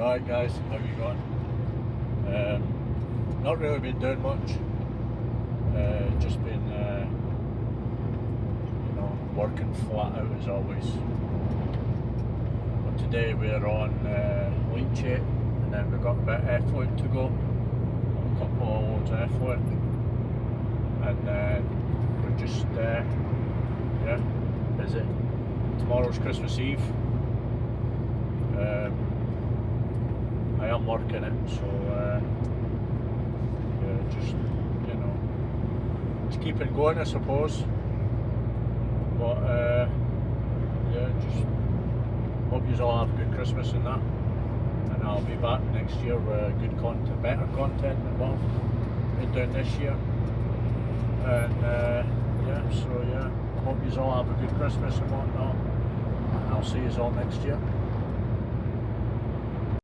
Alright guys, how you going? Not really been doing much. Just been, working flat out as always. But today we're on Leachate, and then we've got a bit of effluent to go. A couple of loads of effluent. And we're just, busy. Tomorrow's Christmas Eve. I am working it, so just keeping going, I suppose. But just hope you all have a good Christmas and that. And I'll be back next year with good content, better content than what I've been doing this year. And hope you all have a good Christmas and whatnot. And I'll see you all next year.